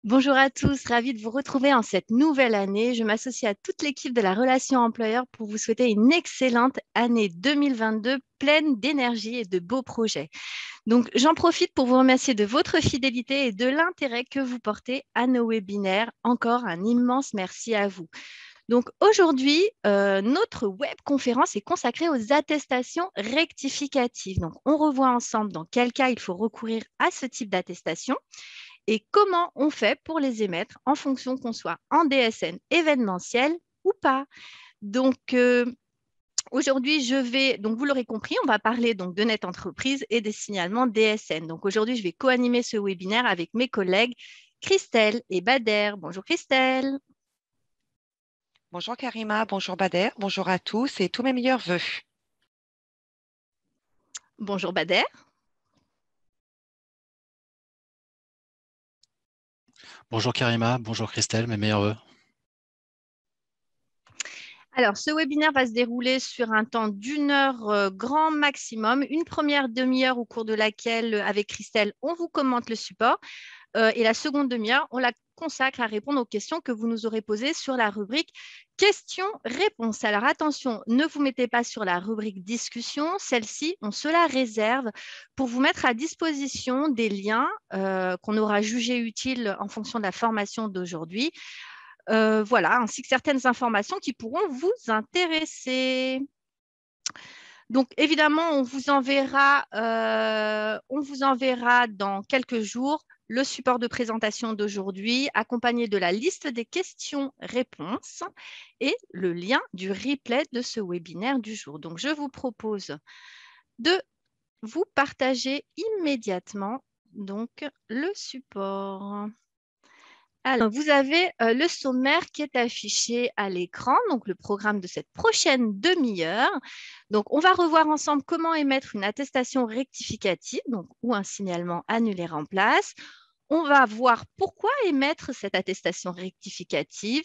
Bonjour à tous, ravie de vous retrouver en cette nouvelle année. Je m'associe à toute l'équipe de la relation employeur pour vous souhaiter une excellente année 2022 pleine d'énergie et de beaux projets. Donc, j'en profite pour vous remercier de votre fidélité et de l'intérêt que vous portez à nos webinaires. Encore un immense merci à vous. Donc, aujourd'hui, notre webconférence est consacrée aux attestations rectificatives. Donc, on revoit ensemble dans quel cas il faut recourir à ce type d'attestation et comment on fait pour les émettre en fonction qu'on soit en DSN événementiel ou pas. Donc, aujourd'hui, donc vous l'aurez compris, on va parler donc de Net Entreprise et des signalements DSN. Donc, aujourd'hui, je vais co-animer ce webinaire avec mes collègues Christelle et Bader. Bonjour Christelle. Bonjour Karima, bonjour Bader, bonjour à tous et tous mes meilleurs vœux. Bonjour Bader. Bonjour Karima, bonjour Christelle, mes meilleurs vœux. Alors, ce webinaire va se dérouler sur un temps d'1 heure grand maximum, une première demi-heure au cours de laquelle, avec Christelle, on vous commente le support. Et la seconde demi-heure, on la consacre à répondre aux questions que vous nous aurez posées sur la rubrique questions-réponses. Alors attention, ne vous mettez pas sur la rubrique discussion. Celle-ci, on se la réserve pour vous mettre à disposition des liens qu'on aura jugés utiles en fonction de la formation d'aujourd'hui. Voilà, ainsi que certaines informations qui pourront vous intéresser. Donc, évidemment, on vous enverra dans quelques jours le support de présentation d'aujourd'hui, accompagné de la liste des questions-réponses et le lien du replay de ce webinaire du jour. Donc, je vous propose de vous partager immédiatement donc, le support. Alors, vous avez le sommaire qui est affiché à l'écran, donc le programme de cette prochaine demi-heure. Donc, on va revoir ensemble comment émettre une attestation rectificative, donc ou un signalement annulé remplace. On va voir pourquoi émettre cette attestation rectificative,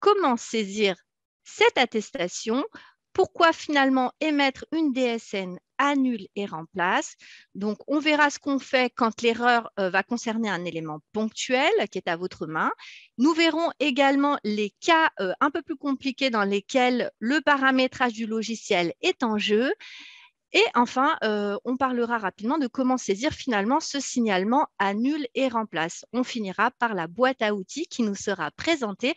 comment saisir cette attestation, pourquoi finalement émettre une DSN annule et remplace. Donc, on verra ce qu'on fait quand l'erreur va concerner un élément ponctuel qui est à votre main. Nous verrons également les cas un peu plus compliqués dans lesquels le paramétrage du logiciel est en jeu. Et enfin, on parlera rapidement de comment saisir finalement ce signalement annule et remplace. On finira par la boîte à outils qui nous sera présentée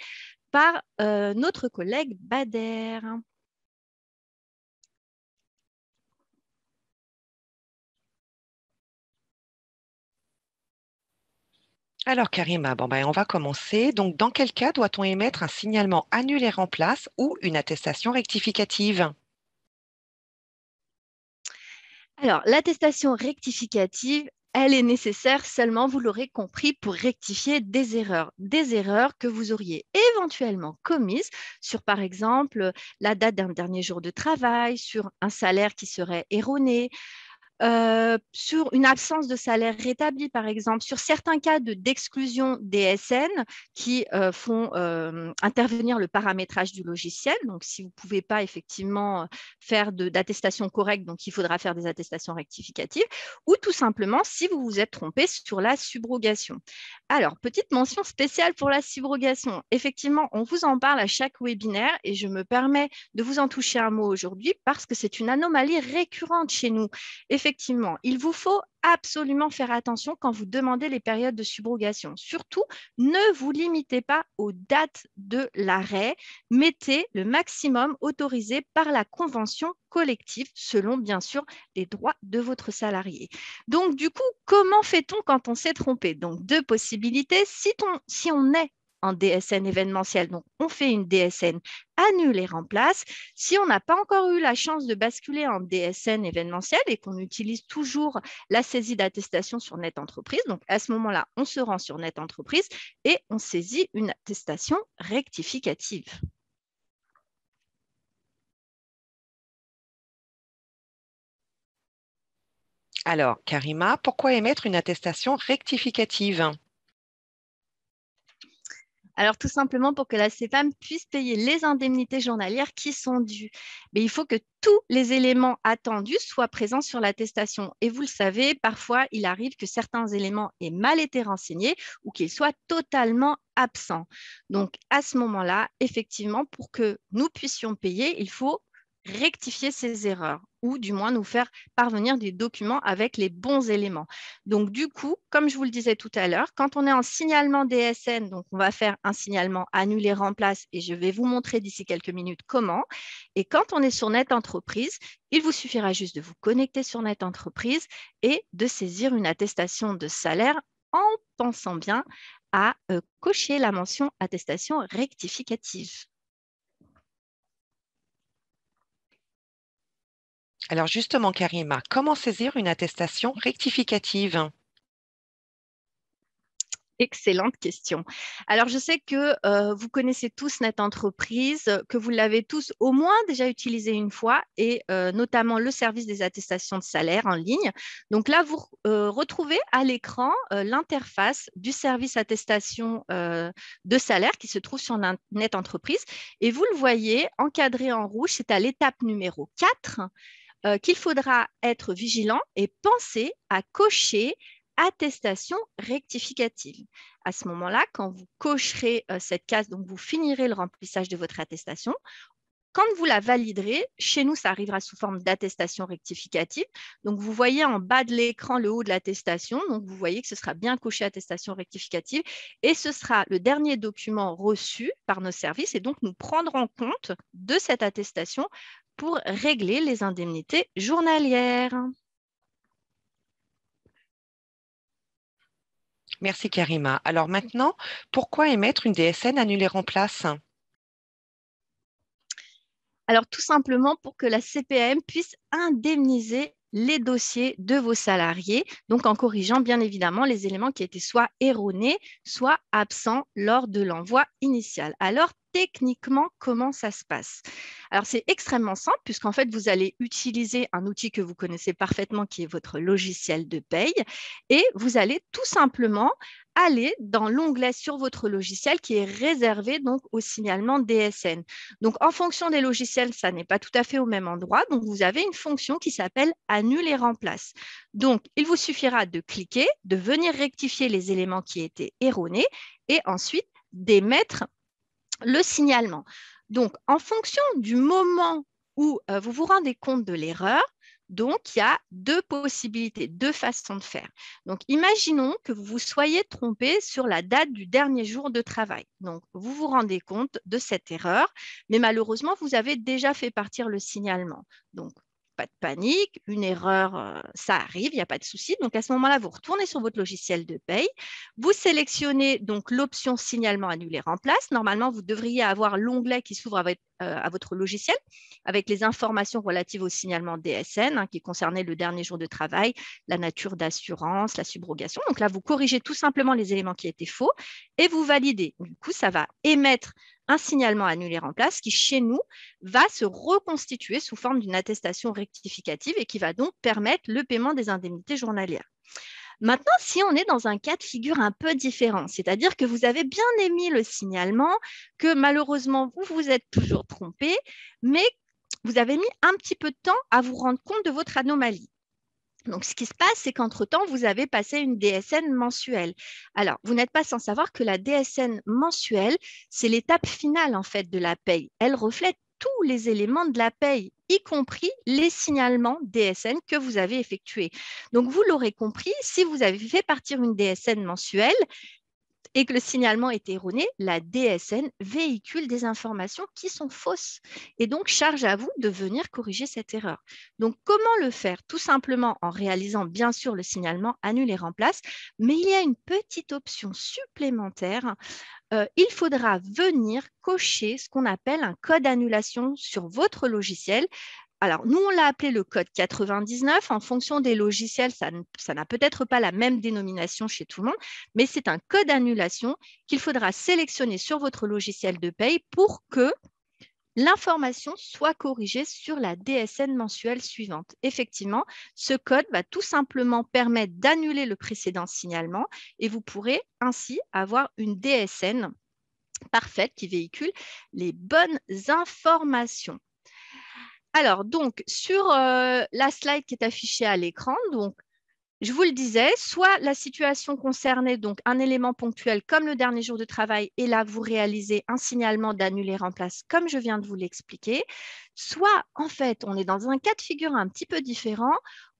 par notre collègue Bader. Alors Karima, on va commencer. Donc, dans quel cas doit-on émettre un signalement annule et remplace ou une attestation rectificative? Alors, l'attestation rectificative, elle est nécessaire seulement, vous l'aurez compris, pour rectifier des erreurs que vous auriez éventuellement commises sur, par exemple, la date d'un dernier jour de travail, sur un salaire qui serait erroné, sur une absence de salaire rétabli, par exemple, sur certains cas d'exclusion DSN qui font intervenir le paramétrage du logiciel. Donc, si vous ne pouvez pas effectivement faire d'attestation correcte, donc il faudra faire des attestations rectificatives, ou tout simplement si vous vous êtes trompé sur la subrogation. Alors, petite mention spéciale pour la subrogation. Effectivement, on vous en parle à chaque webinaire et je me permets de vous en toucher un mot aujourd'hui parce que c'est une anomalie récurrente chez nous. Effectivement, il vous faut absolument faire attention quand vous demandez les périodes de subrogation. Surtout, ne vous limitez pas aux dates de l'arrêt. Mettez le maximum autorisé par la convention collective, selon bien sûr les droits de votre salarié. Donc, du coup, comment fait-on quand on s'est trompé? Donc, deux possibilités. Si on est en DSN événementiel, donc on fait une DSN annule et remplace. Si on n'a pas encore eu la chance de basculer en DSN événementiel et qu'on utilise toujours la saisie d'attestation sur Net Entreprise, donc à ce moment-là, on se rend sur Net Entreprise et on saisit une attestation rectificative. Alors Karima, pourquoi émettre une attestation rectificative? Alors, tout simplement pour que la CPAM puisse payer les indemnités journalières qui sont dues. Mais il faut que tous les éléments attendus soient présents sur l'attestation. Et vous le savez, parfois, il arrive que certains éléments aient mal été renseignés ou qu'ils soient totalement absents. Donc, à ce moment-là, effectivement, pour que nous puissions payer, il faut rectifier ces erreurs ou du moins nous faire parvenir des documents avec les bons éléments. Donc, du coup, comme je vous le disais tout à l'heure, quand on est en signalement DSN, donc on va faire un signalement annulé remplace et je vais vous montrer d'ici quelques minutes comment. Et quand on est sur Net Entreprise, il vous suffira juste de vous connecter sur Net Entreprise et de saisir une attestation de salaire en pensant bien à cocher la mention attestation rectificative. Alors justement, Karima, comment saisir une attestation rectificative? Excellente question. Alors, je sais que vous connaissez tous Net Entreprise, que vous l'avez tous au moins déjà utilisé une fois, et notamment le service des attestations de salaire en ligne. Donc là, vous retrouvez à l'écran l'interface du service attestation de salaire qui se trouve sur Net Entreprise. Et vous le voyez encadré en rouge, c'est à l'étape numéro 4 qu'il faudra être vigilant et penser à cocher attestation rectificative. À ce moment-là, quand vous cocherez cette case, donc vous finirez le remplissage de votre attestation, quand vous la validerez, chez nous, ça arrivera sous forme d'attestation rectificative. Donc, vous voyez en bas de l'écran le haut de l'attestation. Donc, vous voyez que ce sera bien coché attestation rectificative et ce sera le dernier document reçu par nos services. Et donc, nous prendrons compte de cette attestation pour régler les indemnités journalières. Merci Karima. Alors maintenant, pourquoi émettre une DSN annulée remplace? Alors, tout simplement pour que la CPAM puisse indemniser les dossiers de vos salariés, donc en corrigeant bien évidemment les éléments qui étaient soit erronés, soit absents lors de l'envoi initial. Alors, techniquement, comment ça se passe? Alors, c'est extrêmement simple puisqu'en fait, vous allez utiliser un outil que vous connaissez parfaitement qui est votre logiciel de paye et vous allez tout simplement aller dans l'onglet sur votre logiciel qui est réservé donc au signalement DSN. Donc, en fonction des logiciels, ça n'est pas tout à fait au même endroit. Donc, vous avez une fonction qui s'appelle annule et remplace. Donc, il vous suffira de cliquer, de venir rectifier les éléments qui étaient erronés et ensuite d'émettre le signalement. Donc, en fonction du moment où vous vous rendez compte de l'erreur, donc, il y a deux possibilités, deux façons de faire. Donc, imaginons que vous vous soyez trompé sur la date du dernier jour de travail. Donc, vous vous rendez compte de cette erreur, mais malheureusement, vous avez déjà fait partir le signalement. Donc, pas de panique, une erreur, ça arrive, il n'y a pas de souci. Donc, à ce moment-là, vous retournez sur votre logiciel de paye, vous sélectionnez donc l'option signalement annulé remplace. Normalement, vous devriez avoir l'onglet qui s'ouvre à votre logiciel avec les informations relatives au signalement DSN qui concernait le dernier jour de travail, la nature d'assurance, la subrogation. Donc là, vous corrigez tout simplement les éléments qui étaient faux et vous validez. Du coup, ça va émettre un signalement annulé remplace qui, chez nous, va se reconstituer sous forme d'une attestation rectificative et qui va donc permettre le paiement des indemnités journalières. Maintenant, si on est dans un cas de figure un peu différent, c'est-à-dire que vous avez bien émis le signalement, que malheureusement, vous vous êtes toujours trompé, mais vous avez mis un petit peu de temps à vous rendre compte de votre anomalie. Donc, ce qui se passe, c'est qu'entre-temps, vous avez passé une DSN mensuelle. Alors, vous n'êtes pas sans savoir que la DSN mensuelle, c'est l'étape finale en fait de la paye. Elle reflète tous les éléments de la paye, y compris les signalements DSN que vous avez effectués. Donc, vous l'aurez compris, si vous avez fait partir une DSN mensuelle, et que le signalement est erroné, la DSN véhicule des informations qui sont fausses et donc charge à vous de venir corriger cette erreur. Donc, comment le faire? Tout simplement en réalisant bien sûr le signalement annule et remplace, mais il y a une petite option supplémentaire. Il faudra venir cocher ce qu'on appelle un code d'annulation sur votre logiciel. Alors, nous, on l'a appelé le code 99. En fonction des logiciels, ça n'a peut-être pas la même dénomination chez tout le monde, mais c'est un code d'annulation qu'il faudra sélectionner sur votre logiciel de paye pour que l'information soit corrigée sur la DSN mensuelle suivante. Effectivement, ce code va tout simplement permettre d'annuler le précédent signalement et vous pourrez ainsi avoir une DSN parfaite qui véhicule les bonnes informations. Alors, donc, sur la slide qui est affichée à l'écran, donc, je vous le disais, soit la situation concernait donc un élément ponctuel comme le dernier jour de travail, et là, vous réalisez un signalement d'annuler remplace comme je viens de vous l'expliquer, soit, en fait, on est dans un cas de figure un petit peu différent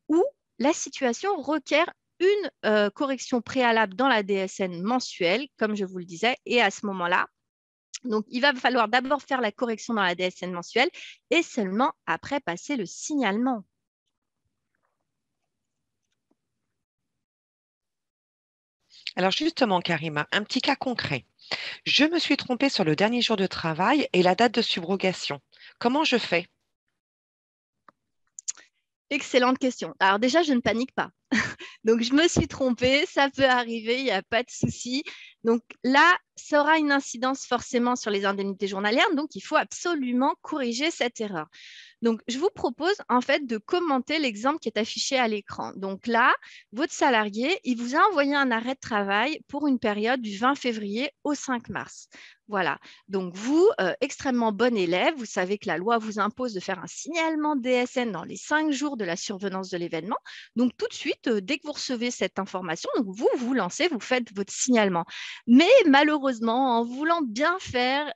où la situation requiert une correction préalable dans la DSN mensuelle, comme je vous le disais, et à ce moment-là, donc, il va falloir d'abord faire la correction dans la DSN mensuelle et seulement après passer le signalement. Alors justement, Karima, un petit cas concret. Je me suis trompée sur le dernier jour de travail et la date de subrogation. Comment je fais? Excellente question. Alors déjà, je ne panique pas. Donc, je me suis trompée, ça peut arriver, il n'y a pas de souci. Donc là, ça aura une incidence forcément sur les indemnités journalières, donc il faut absolument corriger cette erreur. Donc, je vous propose en fait de commenter l'exemple qui est affiché à l'écran. Donc là, votre salarié, il vous a envoyé un arrêt de travail pour une période du 20 février au 5 mars. Voilà. Donc, vous, extrêmement bon élève, vous savez que la loi vous impose de faire un signalement DSN dans les 5 jours de la survenance de l'événement. Donc, tout de suite, dès que vous recevez cette information, donc vous lancez, vous faites votre signalement. Mais malheureusement, en voulant bien faire,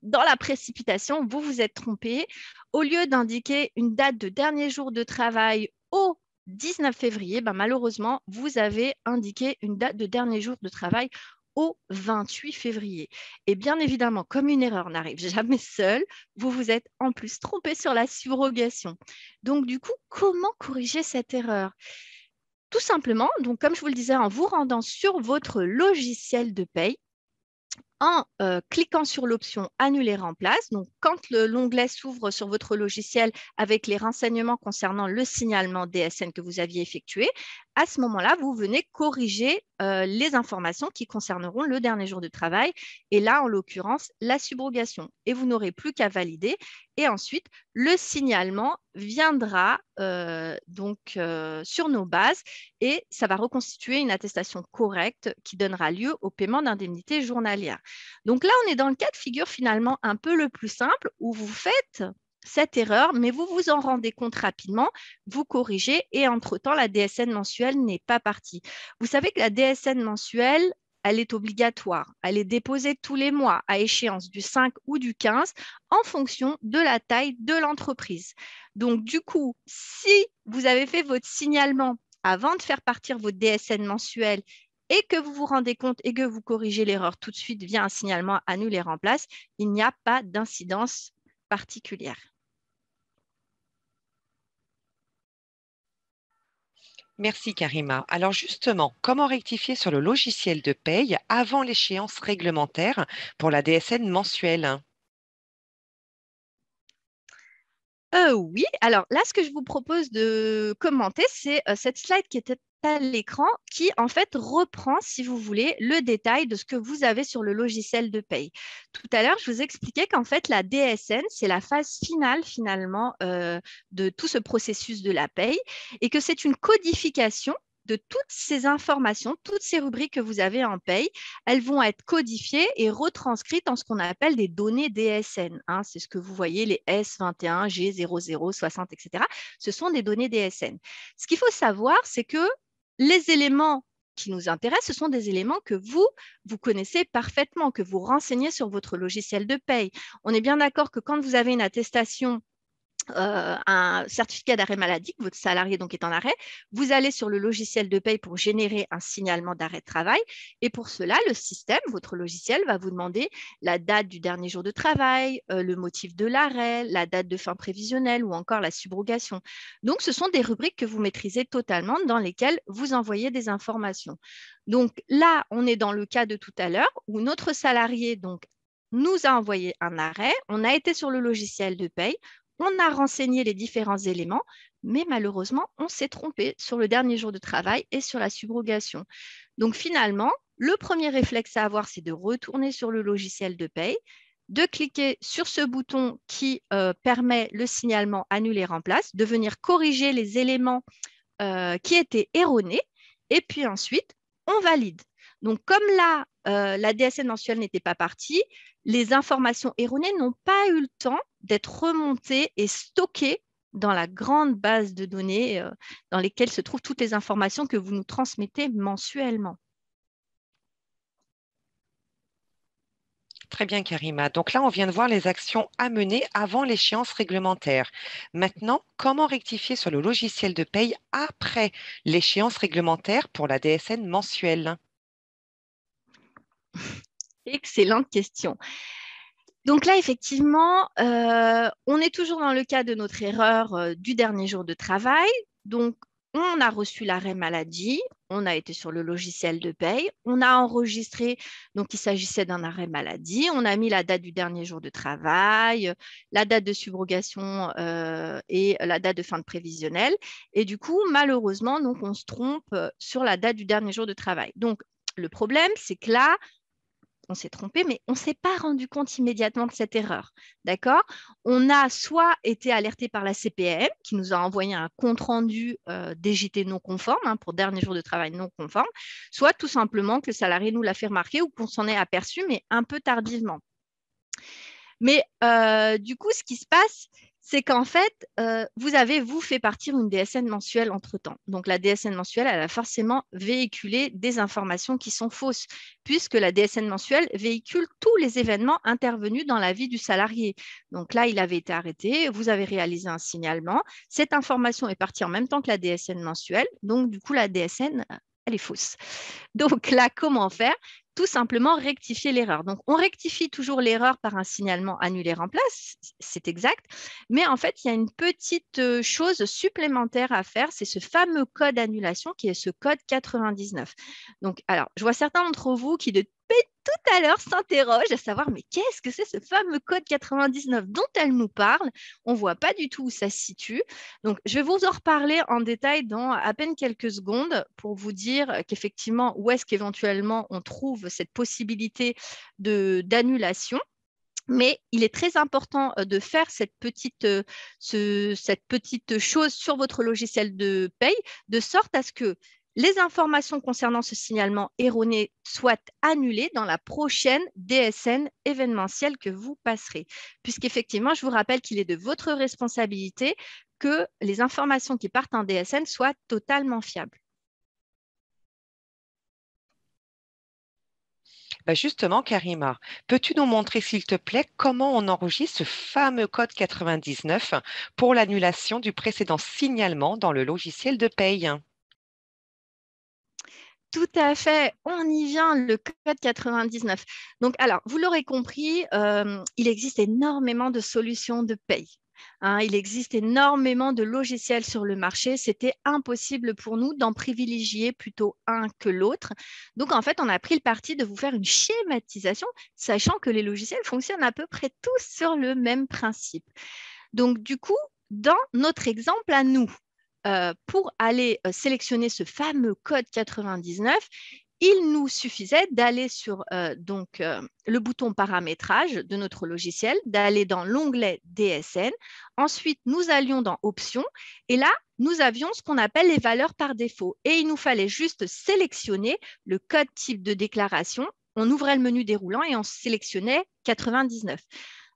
dans la précipitation, vous vous êtes trompé. Au lieu d'indiquer une date de dernier jour de travail au 19 février, ben malheureusement, vous avez indiqué une date de dernier jour de travail au 28 février. Et bien évidemment, comme une erreur n'arrive jamais seule, vous vous êtes en plus trompé sur la subrogation. Donc du coup, comment corriger cette erreur? Tout simplement, donc comme je vous le disais, en vous rendant sur votre logiciel de paye, en cliquant sur l'option Annuler remplace. Donc, quand l'onglet s'ouvre sur votre logiciel avec les renseignements concernant le signalement DSN que vous aviez effectué, à ce moment-là, vous venez corriger les informations qui concerneront le dernier jour de travail et là, en l'occurrence, la subrogation. Et vous n'aurez plus qu'à valider. Et ensuite, le signalement viendra sur nos bases et ça va reconstituer une attestation correcte qui donnera lieu au paiement d'indemnités journalières. Donc là, on est dans le cas de figure finalement un peu le plus simple où vous faites cette erreur, mais vous vous en rendez compte rapidement, vous corrigez et entre-temps, la DSN mensuelle n'est pas partie. Vous savez que la DSN mensuelle, elle est obligatoire. Elle est déposée tous les mois à échéance du 5 ou du 15 en fonction de la taille de l'entreprise. Donc, du coup, si vous avez fait votre signalement avant de faire partir votre DSN mensuelle et que vous vous rendez compte et que vous corrigez l'erreur tout de suite via un signalement Annuler remplace, il n'y a pas d'incidence particulière. Merci Karima. Alors justement, comment rectifier sur le logiciel de paye avant l'échéance réglementaire pour la DSN mensuelle? Oui, alors là, ce que je vous propose de commenter, c'est cette slide qui était à l'écran qui, en fait, reprend, si vous voulez, le détail de ce que vous avez sur le logiciel de paye. Tout à l'heure, je vous expliquais qu'en fait, la DSN, c'est la phase finale, finalement, de tout ce processus de la paye et que c'est une codification de toutes ces informations, toutes ces rubriques que vous avez en paye, elles vont être codifiées et retranscrites en ce qu'on appelle des données DSN. Hein. C'est ce que vous voyez, les S21, G00, 60, etc. Ce sont des données DSN. Ce qu'il faut savoir, c'est que les éléments qui nous intéressent, ce sont des éléments que vous connaissez parfaitement, que vous renseignez sur votre logiciel de paye. On est bien d'accord que quand vous avez une attestation un certificat d'arrêt maladie, que votre salarié donc est en arrêt, vous allez sur le logiciel de paye pour générer un signalement d'arrêt de travail. Et pour cela, le système, votre logiciel, va vous demander la date du dernier jour de travail, le motif de l'arrêt, la date de fin prévisionnelle ou encore la subrogation. Donc, ce sont des rubriques que vous maîtrisez totalement dans lesquelles vous envoyez des informations. Donc là, on est dans le cas de tout à l'heure où notre salarié donc, nous a envoyé un arrêt, on a été sur le logiciel de paye, on a renseigné les différents éléments, mais malheureusement, on s'est trompé sur le dernier jour de travail et sur la subrogation. Donc finalement, le premier réflexe à avoir, c'est de retourner sur le logiciel de paye, de cliquer sur ce bouton qui permet le signalement Annuler remplace, de venir corriger les éléments qui étaient erronés, et puis ensuite, on valide. Donc, comme là, la DSN mensuelle n'était pas partie, les informations erronées n'ont pas eu le temps d'être remontées et stockées dans la grande base de données dans lesquelles se trouvent toutes les informations que vous nous transmettez mensuellement. Très bien, Karima. Donc là, on vient de voir les actions à mener avant l'échéance réglementaire. Maintenant, comment rectifier sur le logiciel de paye après l'échéance réglementaire pour la DSN mensuelle? Excellente question. Donc là, effectivement, on est toujours dans le cas de notre erreur du dernier jour de travail. Donc, on a reçu l'arrêt maladie, on a été sur le logiciel de paye, on a enregistré, donc il s'agissait d'un arrêt maladie, on a mis la date du dernier jour de travail, la date de subrogation et la date de fin de prévisionnel. Et du coup, malheureusement, donc, on se trompe sur la date du dernier jour de travail. Donc, le problème, c'est que là, on s'est trompé, mais on ne s'est pas rendu compte immédiatement de cette erreur. D'accord? On a soit été alerté par la CPAM, qui nous a envoyé un compte-rendu DJT non conforme, pour dernier jour de travail non conforme, soit tout simplement que le salarié nous l'a fait remarquer ou qu'on s'en est aperçu, mais un peu tardivement. Mais du coup, ce qui se passe, c'est qu'en fait, vous avez, vous, fait partir une DSN mensuelle entre-temps. Donc, la DSN mensuelle, elle a forcément véhiculé des informations qui sont fausses, puisque la DSN mensuelle véhicule tous les événements intervenus dans la vie du salarié. Donc là, il avait été arrêté, vous avez réalisé un signalement. Cette information est partie en même temps que la DSN mensuelle. Donc, du coup, la DSN, elle est fausse. Donc là, comment faire? Tout simplement rectifier l'erreur. Donc, on rectifie toujours l'erreur par un signalement annulaire en place, c'est exact. Mais en fait, il y a une petite chose supplémentaire à faire, c'est ce fameux code d'annulation qui est ce code 99. Donc, alors, je vois certains d'entre vous qui depuis tout à l'heure s'interrogent à savoir, mais qu'est-ce que c'est ce fameux code 99 dont elle nous parle? On ne voit pas du tout où ça se situe. Donc, je vais vous en reparler en détail dans à peine quelques secondes pour vous dire qu'effectivement, où est-ce qu'éventuellement on trouve cette possibilité d'annulation. Mais il est très important de faire cette petite chose sur votre logiciel de paye, de sorte à ce que les informations concernant ce signalement erroné soient annulées dans la prochaine DSN événementielle que vous passerez. Puisqu'effectivement, je vous rappelle qu'il est de votre responsabilité que les informations qui partent en DSN soient totalement fiables. Justement, Karima, peux-tu nous montrer, s'il te plaît, comment on enregistre ce fameux code 99 pour l'annulation du précédent signalement dans le logiciel de paye? Tout à fait, on y vient, le code 99. Donc, alors, vous l'aurez compris, il existe énormément de solutions de paye. Il existe énormément de logiciels sur le marché. C'était impossible pour nous d'en privilégier plutôt un que l'autre. Donc, en fait, on a pris le parti de vous faire une schématisation, sachant que les logiciels fonctionnent à peu près tous sur le même principe. Donc, du coup, dans notre exemple à nous, pour aller sélectionner ce fameux code 99, il nous suffisait d'aller sur le bouton paramétrage de notre logiciel, d'aller dans l'onglet DSN. Ensuite, nous allions dans Options et là, nous avions ce qu'on appelle les valeurs par défaut. Et il nous fallait juste sélectionner le code type de déclaration. On ouvrait le menu déroulant et on sélectionnait 99.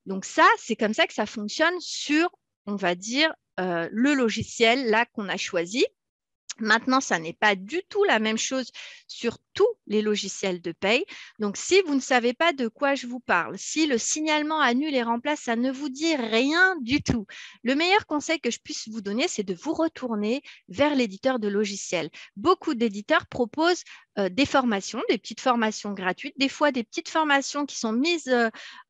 Donc ça, c'est comme ça que ça fonctionne sur, on va dire, le logiciel là qu'on a choisi. Maintenant, ça n'est pas du tout la même chose sur tous les logiciels de paye. Donc, si vous ne savez pas de quoi je vous parle, si le signalement annule et remplace, ça ne vous dit rien du tout. Le meilleur conseil que je puisse vous donner, c'est de vous retourner vers l'éditeur de logiciels. Beaucoup d'éditeurs proposent des formations, des petites formations gratuites, des fois des petites formations qui sont mises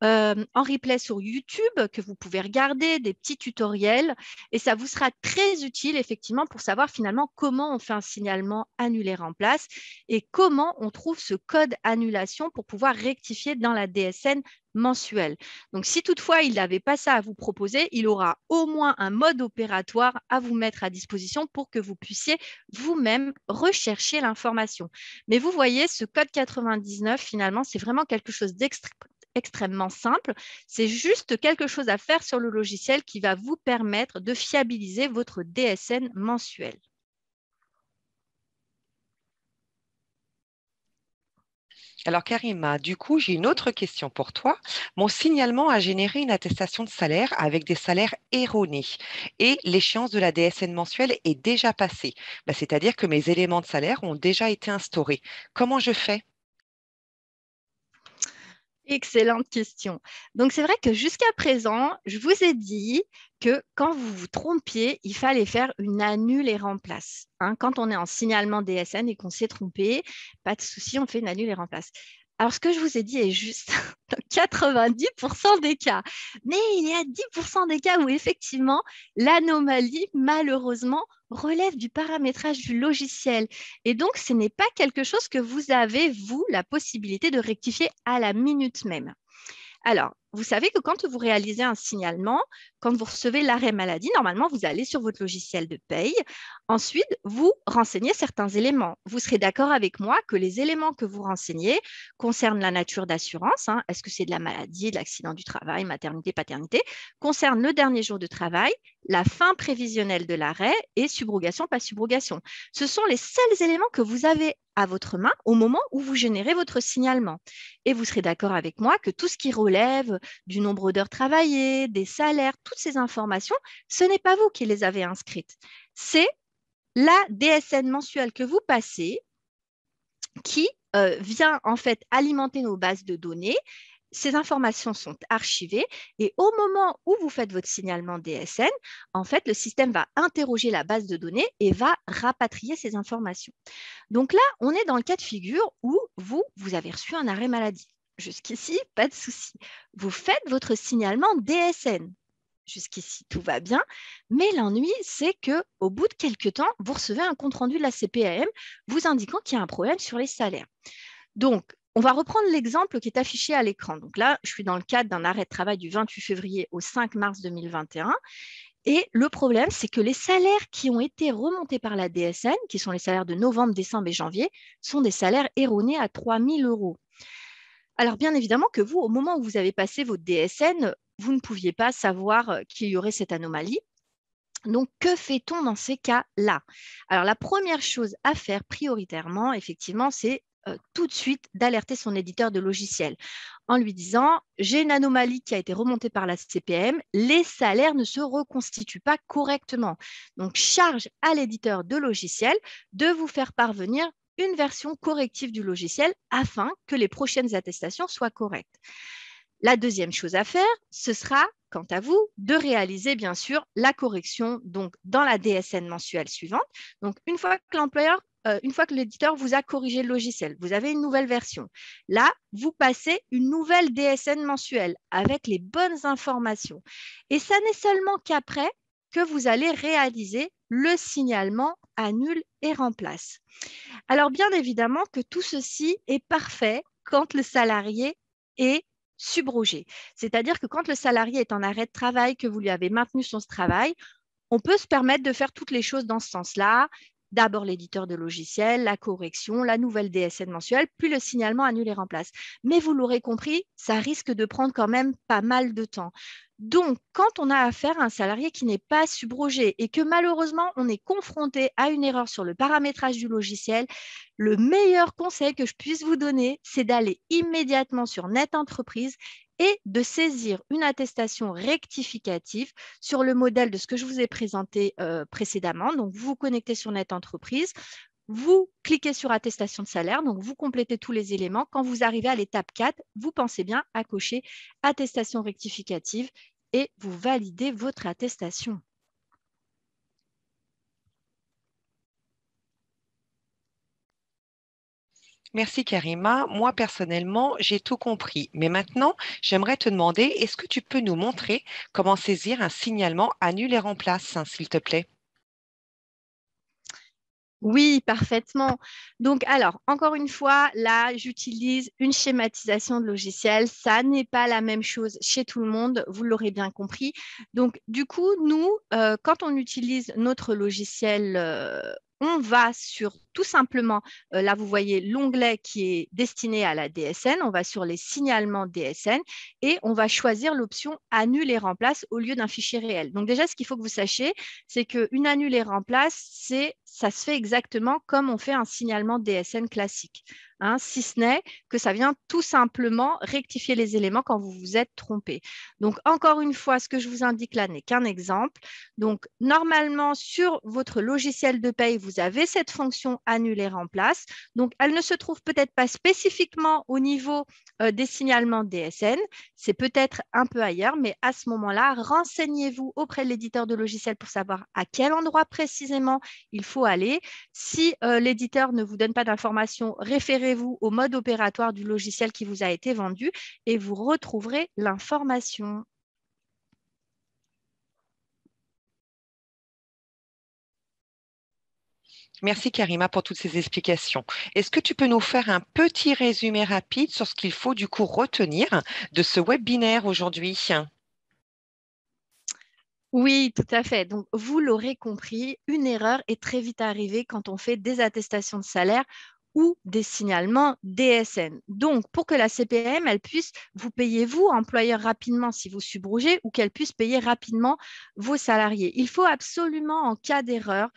en replay sur YouTube, que vous pouvez regarder, des petits tutoriels, et ça vous sera très utile effectivement pour savoir finalement comment on fait un signalement annulaire en place et comment on trouve ce code annulation pour pouvoir rectifier dans la DSN mensuelle. Donc, si toutefois il n'avait pas ça à vous proposer, il aura au moins un mode opératoire à vous mettre à disposition pour que vous puissiez vous-même rechercher l'information. Mais vous voyez, ce code 99, finalement, c'est vraiment quelque chose d'extrêmement simple. C'est juste quelque chose à faire sur le logiciel qui va vous permettre de fiabiliser votre DSN mensuel. Alors, Karima, du coup, j'ai une autre question pour toi. Mon signalement a généré une attestation de salaire avec des salaires erronés et l'échéance de la DSN mensuelle est déjà passée. C'est-à-dire que mes éléments de salaire ont déjà été instaurés. Comment je fais? Excellente question. Donc, c'est vrai que jusqu'à présent, je vous ai dit que quand vous vous trompiez, il fallait faire une annule et remplace. Hein, quand on est en signalement DSN et qu'on s'est trompé, pas de souci, on fait une annule et remplace. Alors, ce que je vous ai dit est juste dans 90% des cas. Mais il y a 10% des cas où effectivement, l'anomalie, malheureusement, relève du paramétrage du logiciel. Et donc, ce n'est pas quelque chose que vous avez, vous, la possibilité de rectifier à la minute même. Alors, vous savez que quand vous réalisez un signalement, quand vous recevez l'arrêt maladie, normalement, vous allez sur votre logiciel de paye. Ensuite, vous renseignez certains éléments. Vous serez d'accord avec moi que les éléments que vous renseignez concernent la nature d'assurance. Hein. Est-ce que c'est de la maladie, de l'accident du travail, maternité, paternité? Concernent le dernier jour de travail, la fin prévisionnelle de l'arrêt et subrogation, pas subrogation. Ce sont les seuls éléments que vous avez à votre main au moment où vous générez votre signalement. Et vous serez d'accord avec moi que tout ce qui relève du nombre d'heures travaillées, des salaires, toutes ces informations, ce n'est pas vous qui les avez inscrites. C'est la DSN mensuelle que vous passez qui vient en fait alimenter nos bases de données. Ces informations sont archivées et au moment où vous faites votre signalement DSN, en fait, le système va interroger la base de données et va rapatrier ces informations. Donc là, on est dans le cas de figure où vous avez reçu un arrêt maladie. Jusqu'ici, pas de souci. Vous faites votre signalement DSN. Jusqu'ici, tout va bien. Mais l'ennui, c'est qu'au bout de quelques temps, vous recevez un compte-rendu de la CPAM vous indiquant qu'il y a un problème sur les salaires. Donc, on va reprendre l'exemple qui est affiché à l'écran. Donc là, je suis dans le cadre d'un arrêt de travail du 28 février au 5 mars 2021. Et le problème, c'est que les salaires qui ont été remontés par la DSN, qui sont les salaires de novembre, décembre et janvier, sont des salaires erronés à 3 000 euros. Alors, bien évidemment que vous, au moment où vous avez passé votre DSN, vous ne pouviez pas savoir qu'il y aurait cette anomalie. Donc, que fait-on dans ces cas-là? Alors, la première chose à faire prioritairement, effectivement, c'est tout de suite d'alerter son éditeur de logiciel en lui disant « j'ai une anomalie qui a été remontée par la CPM, les salaires ne se reconstituent pas correctement ». Donc, charge à l'éditeur de logiciel de vous faire parvenir une version corrective du logiciel afin que les prochaines attestations soient correctes. La deuxième chose à faire, ce sera, quant à vous, de réaliser bien sûr la correction donc, dans la DSN mensuelle suivante. Donc, une fois que l'éditeur vous a corrigé le logiciel, vous avez une nouvelle version. Là, vous passez une nouvelle DSN mensuelle avec les bonnes informations. Et ça n'est seulement qu'après que vous allez réaliser le signalement annule et remplace. Alors, bien évidemment que tout ceci est parfait quand le salarié est subrogé. C'est-à-dire que quand le salarié est en arrêt de travail, que vous lui avez maintenu son travail, on peut se permettre de faire toutes les choses dans ce sens-là. D'abord l'éditeur de logiciel, la correction, la nouvelle DSN mensuelle, puis le signalement annule et remplace. Mais vous l'aurez compris, ça risque de prendre quand même pas mal de temps. Donc, quand on a affaire à un salarié qui n'est pas subrogé et que malheureusement, on est confronté à une erreur sur le paramétrage du logiciel, le meilleur conseil que je puisse vous donner, c'est d'aller immédiatement sur Net Entreprise et de saisir une attestation rectificative sur le modèle de ce que je vous ai présenté précédemment. Donc, vous vous connectez sur Net Entreprise, vous cliquez sur attestation de salaire, donc vous complétez tous les éléments. Quand vous arrivez à l'étape 4, vous pensez bien à cocher attestation rectificative et vous validez votre attestation. Merci Karima. Moi, personnellement, j'ai tout compris. Mais maintenant, j'aimerais te demander, est-ce que tu peux nous montrer comment saisir un signalement annule et remplace, hein, s'il te plaît? Oui, parfaitement. Donc, alors, encore une fois, là, j'utilise une schématisation de logiciel. Ça n'est pas la même chose chez tout le monde, vous l'aurez bien compris. Donc, du coup, nous, quand on utilise notre logiciel, on va sur tout simplement, là, vous voyez l'onglet qui est destiné à la DSN. On va sur les signalements DSN et on va choisir l'option annule et remplace au lieu d'un fichier réel. Donc déjà, ce qu'il faut que vous sachiez, c'est qu'une annule et remplace, ça se fait exactement comme on fait un signalement DSN classique. Hein, si ce n'est que ça vient tout simplement rectifier les éléments quand vous vous êtes trompé. Donc, encore une fois, ce que je vous indique là n'est qu'un exemple. Donc, normalement, sur votre logiciel de paye, vous avez cette fonction annuler remplace. Donc, elle ne se trouve peut-être pas spécifiquement au niveau des signalements DSN. C'est peut-être un peu ailleurs, mais à ce moment-là, renseignez-vous auprès de l'éditeur de logiciel pour savoir à quel endroit précisément il faut aller. Si l'éditeur ne vous donne pas d'informations, référez-vous au mode opératoire du logiciel qui vous a été vendu et vous retrouverez l'information. Merci Karima pour toutes ces explications. Est-ce que tu peux nous faire un petit résumé rapide sur ce qu'il faut du coup retenir de ce webinaire aujourd'hui? Oui, tout à fait. Donc, vous l'aurez compris, une erreur est très vite arrivée quand on fait des attestations de salaire ou des signalements DSN. Donc, pour que la CPAM, elle puisse vous payer, vous, employeur, rapidement si vous subrogez ou qu'elle puisse payer rapidement vos salariés, il faut absolument, en cas d'erreur,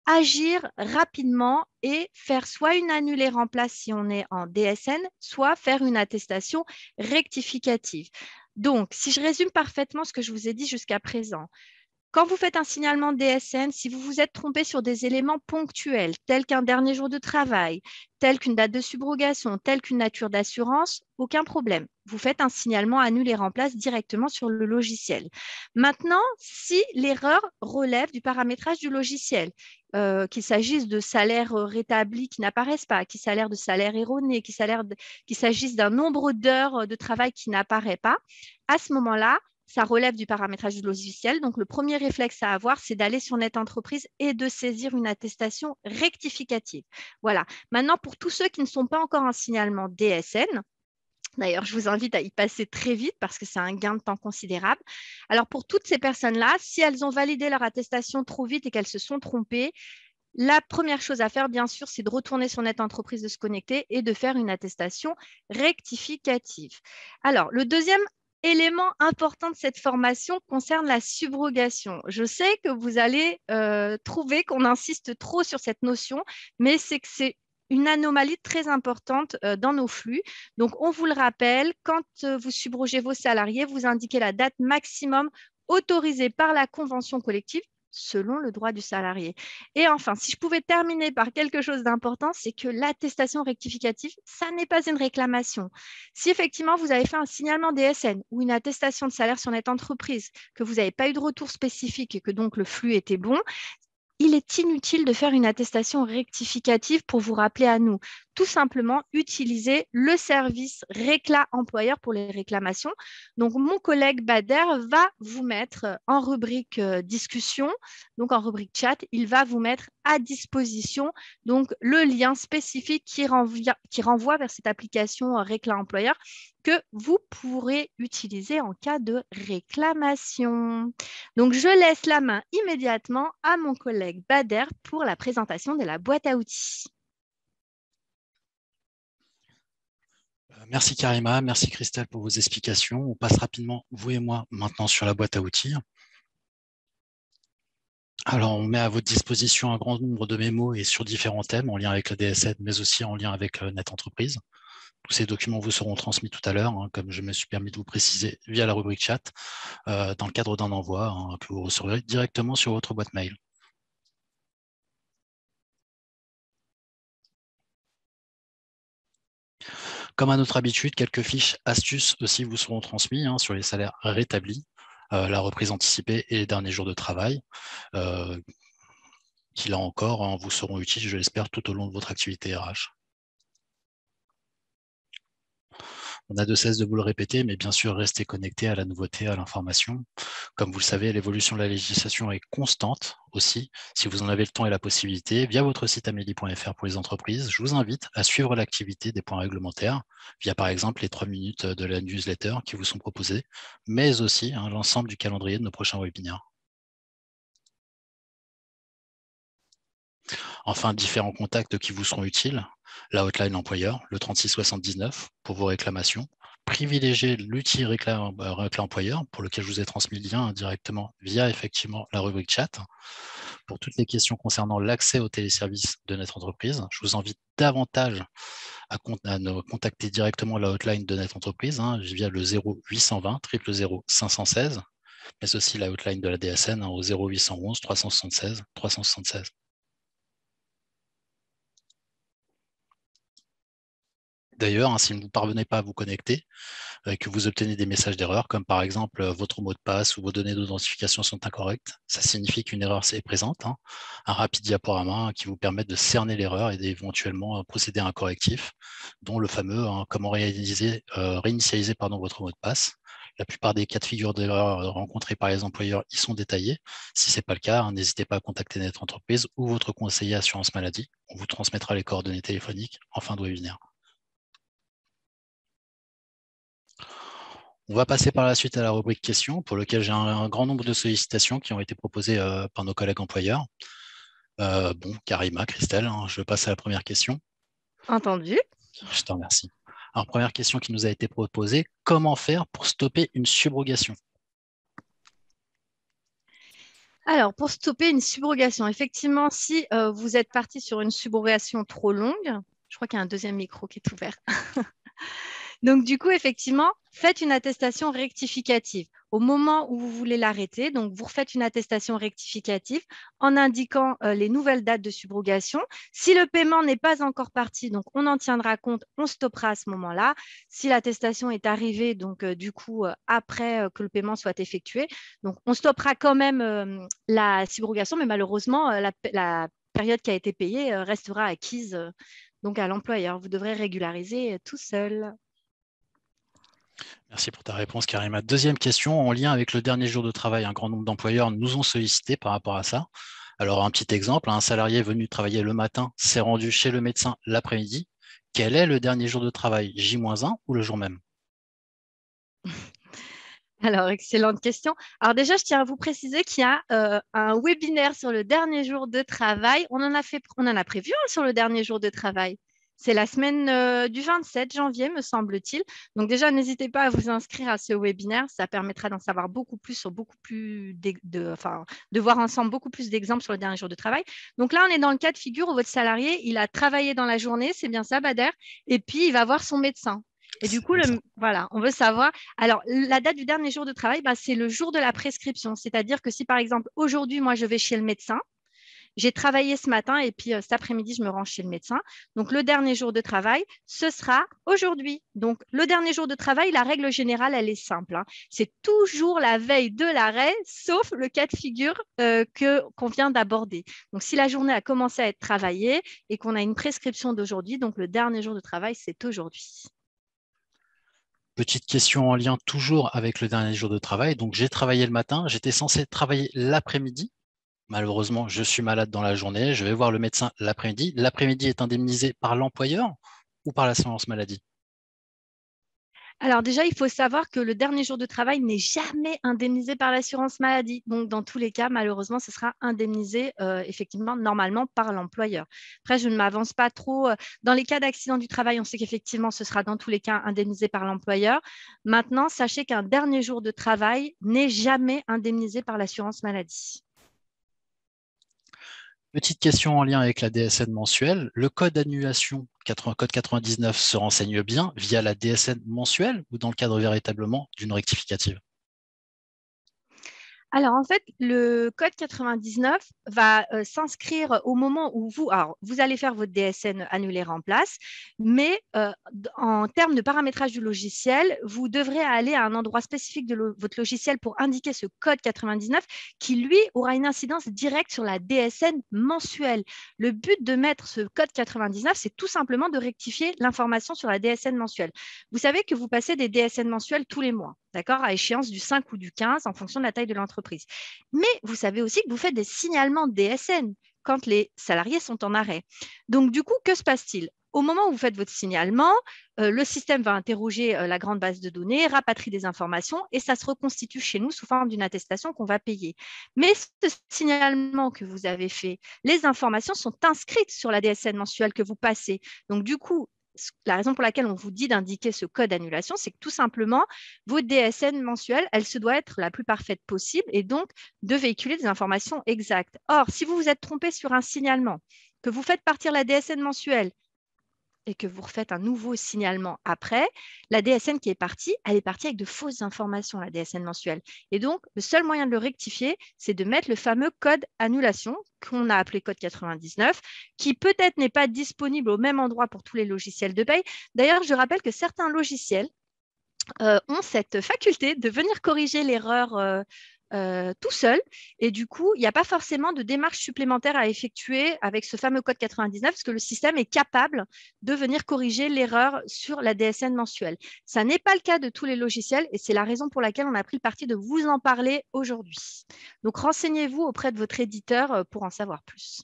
agir rapidement et faire soit une annulée remplace si on est en DSN, soit faire une attestation rectificative. Donc, si je résume parfaitement ce que je vous ai dit jusqu'à présent, quand vous faites un signalement DSN, si vous vous êtes trompé sur des éléments ponctuels, tels qu'un dernier jour de travail, tels qu'une date de subrogation, telle qu'une nature d'assurance, aucun problème. Vous faites un signalement annule et remplace directement sur le logiciel. Maintenant, si l'erreur relève du paramétrage du logiciel, qu'il s'agisse de salaires rétablis qui n'apparaissent pas, qu'il s'agisse de salaires erronés, qu'il s'agisse d'un nombre d'heures de travail qui n'apparaît pas, à ce moment-là, ça relève du paramétrage du logiciel. Donc, le premier réflexe à avoir, c'est d'aller sur Net Entreprise et de saisir une attestation rectificative. Voilà. Maintenant, pour tous ceux qui ne sont pas encore en signalement DSN, d'ailleurs, je vous invite à y passer très vite parce que c'est un gain de temps considérable. Alors, pour toutes ces personnes-là, si elles ont validé leur attestation trop vite et qu'elles se sont trompées, la première chose à faire, bien sûr, c'est de retourner sur Net Entreprise, de se connecter et de faire une attestation rectificative. Alors, le deuxième élément important de cette formation concerne la subrogation. Je sais que vous allez trouver qu'on insiste trop sur cette notion, mais c'est que c'est une anomalie très importante dans nos flux. Donc, on vous le rappelle, quand vous subrogez vos salariés, vous indiquez la date maximum autorisée par la convention collective selon le droit du salarié. Et enfin, si je pouvais terminer par quelque chose d'important, c'est que l'attestation rectificative, ça n'est pas une réclamation. Si effectivement vous avez fait un signalement DSN ou une attestation de salaire sur Net Entreprise, que vous n'avez pas eu de retour spécifique et que donc le flux était bon, il est inutile de faire une attestation rectificative pour vous rappeler à nous. Tout simplement, utilisez le service Récla employeur pour les réclamations. Donc, mon collègue Bader va vous mettre en rubrique discussion, donc en rubrique chat, il va vous mettre à disposition donc, le lien spécifique qui renvoie vers cette application Récla employeur que vous pourrez utiliser en cas de réclamation. Donc, je laisse la main immédiatement à mon collègue Bader pour la présentation de la boîte à outils. Merci Karima, merci Christelle pour vos explications. On passe rapidement, vous et moi, maintenant sur la boîte à outils. Alors, on met à votre disposition un grand nombre de mémos et sur différents thèmes en lien avec la DSN, mais aussi en lien avec Net Entreprise. Tous ces documents vous seront transmis tout à l'heure, comme je me suis permis de vous préciser via la rubrique chat, dans le cadre d'un envoi que vous recevrez directement sur votre boîte mail. Comme à notre habitude, quelques fiches astuces aussi vous seront transmises sur les salaires rétablis, la reprise anticipée et les derniers jours de travail, qui là encore vous seront utiles, je l'espère, tout au long de votre activité RH. On n'a de cesse de vous le répéter, mais bien sûr, restez connectés à la nouveauté, à l'information. Comme vous le savez, l'évolution de la législation est constante aussi. Si vous en avez le temps et la possibilité, via votre site amélie.fr pour les entreprises, je vous invite à suivre l'activité des points réglementaires via par exemple les 3 minutes de la newsletter qui vous sont proposées, mais aussi l'ensemble du calendrier de nos prochains webinaires. Enfin, différents contacts qui vous seront utiles. La hotline employeur, le 3679 pour vos réclamations. Privilégiez l'outil réclame employeur pour lequel je vous ai transmis le lien directement via effectivement la rubrique chat. Pour toutes les questions concernant l'accès aux téléservices de notre entreprise, je vous invite davantage à contacter directement la hotline de notre entreprise via le 0820 000 516, mais aussi la hotline de la DSN au 0811 376 376. D'ailleurs, si vous ne parvenez pas à vous connecter, que vous obtenez des messages d'erreur, comme par exemple votre mot de passe ou vos données d'identification sont incorrectes, ça signifie qu'une erreur est présente. Un rapide diaporama qui vous permet de cerner l'erreur et d'éventuellement procéder à un correctif, dont le fameux comment réinitialiser votre mot de passe. La plupart des cas de figure d'erreur rencontrés par les employeurs y sont détaillés. Si ce n'est pas le cas, n'hésitez pas à contacter notre entreprise ou votre conseiller assurance maladie. On vous transmettra les coordonnées téléphoniques en fin de webinaire. On va passer par la suite à la rubrique questions, pour lequel j'ai un grand nombre de sollicitations qui ont été proposées par nos collègues employeurs. Karima, Christelle, je passe à la première question. Entendu. Je te remercie. Alors, première question qui nous a été proposée, comment faire pour stopper une subrogation? Alors, pour stopper une subrogation, effectivement, si vous êtes parti sur une subrogation trop longue, je crois qu'il y a un deuxième micro qui est ouvert. Donc, du coup, effectivement, faites une attestation rectificative. Au moment où vous voulez l'arrêter, donc vous refaites une attestation rectificative en indiquant les nouvelles dates de subrogation. Si le paiement n'est pas encore parti, donc on en tiendra compte, on stoppera à ce moment-là. Si l'attestation est arrivée, donc du coup, après que le paiement soit effectué, donc on stoppera quand même la subrogation, mais malheureusement, la période qui a été payée restera acquise donc à l'employeur. Vous devrez régulariser tout seul. Merci pour ta réponse, Karima. Deuxième question, en lien avec le dernier jour de travail, un grand nombre d'employeurs nous ont sollicité par rapport à ça. Alors, un petit exemple, un salarié venu travailler le matin s'est rendu chez le médecin l'après-midi. Quel est le dernier jour de travail, J-1 ou le jour même? Alors, excellente question. Alors déjà, je tiens à vous préciser qu'il y a un webinaire sur le dernier jour de travail. On en a prévu un sur le dernier jour de travail. C'est la semaine du 27 janvier, me semble-t-il. Donc déjà, n'hésitez pas à vous inscrire à ce webinaire. Ça permettra d'en savoir beaucoup plus sur de voir ensemble beaucoup plus d'exemples sur le dernier jour de travail. Donc là, on est dans le cas de figure où votre salarié, il a travaillé dans la journée, c'est bien ça, Bader, et puis il va voir son médecin. Et du coup, voilà, on veut savoir. Alors, la date du dernier jour de travail, c'est le jour de la prescription. C'est-à-dire que si, par exemple, aujourd'hui, moi, je vais chez le médecin, j'ai travaillé ce matin et puis cet après-midi, je me rends chez le médecin. Donc, le dernier jour de travail, ce sera aujourd'hui. Donc, le dernier jour de travail, la règle générale, elle est simple. C'est toujours la veille de l'arrêt, sauf le cas de figure qu'on vient d'aborder. Donc, si la journée a commencé à être travaillée et qu'on a une prescription d'aujourd'hui, donc le dernier jour de travail, c'est aujourd'hui. Petite question en lien toujours avec le dernier jour de travail. Donc, j'ai travaillé le matin, j'étais censé travailler l'après-midi. Malheureusement, je suis malade dans la journée, je vais voir le médecin l'après-midi. L'après-midi est indemnisé par l'employeur ou par l'assurance maladie? Alors déjà, il faut savoir que le dernier jour de travail n'est jamais indemnisé par l'assurance maladie. Donc, dans tous les cas, malheureusement, ce sera indemnisé effectivement, normalement, par l'employeur. Après, je ne m'avance pas trop. Dans les cas d'accident du travail, on sait qu'effectivement, ce sera dans tous les cas indemnisé par l'employeur. Maintenant, sachez qu'un dernier jour de travail n'est jamais indemnisé par l'assurance maladie. Petite question en lien avec la DSN mensuelle. Le code d'annulation, code 99, se renseigne bien via la DSN mensuelle ou dans le cadre véritablement d'une rectificative? Alors, en fait, le code 99 va s'inscrire au moment où vous allez faire votre DSN annulaire en place, mais en termes de paramétrage du logiciel, vous devrez aller à un endroit spécifique de votre logiciel pour indiquer ce code 99 qui, lui, aura une incidence directe sur la DSN mensuelle. Le but de mettre ce code 99, c'est tout simplement de rectifier l'information sur la DSN mensuelle. Vous savez que vous passez des DSN mensuels tous les mois, d'accord, à échéance du 5 ou du 15 en fonction de la taille de l'entreprise. Mais vous savez aussi que vous faites des signalements DSN. quand les salariés sont en arrêt. Donc, du coup, que se passe-t-il? Au moment où vous faites votre signalement, le système va interroger la grande base de données, rapatrie des informations et ça se reconstitue chez nous sous forme d'une attestation qu'on va payer. Mais ce signalement que vous avez fait, les informations sont inscrites sur la DSN mensuelle que vous passez. Donc, du coup, la raison pour laquelle on vous dit d'indiquer ce code d'annulation, c'est que tout simplement, votre DSN mensuelle, elle se doit être la plus parfaite possible et donc de véhiculer des informations exactes. Or, si vous vous êtes trompé sur un signalement, que vous faites partir la DSN mensuelle et que vous refaites un nouveau signalement après, la DSN qui est partie, elle est partie avec de fausses informations, la DSN mensuelle. Et donc, le seul moyen de le rectifier, c'est de mettre le fameux code annulation qu'on a appelé code 99, qui peut-être n'est pas disponible au même endroit pour tous les logiciels de paye. D'ailleurs, je rappelle que certains logiciels ont cette faculté de venir corriger l'erreur tout seul. Et du coup, il n'y a pas forcément de démarche supplémentaire à effectuer avec ce fameux code 99 parce que le système est capable de venir corriger l'erreur sur la DSN mensuelle. Ça n'est pas le cas de tous les logiciels et c'est la raison pour laquelle on a pris le parti de vous en parler aujourd'hui. Donc, renseignez-vous auprès de votre éditeur pour en savoir plus.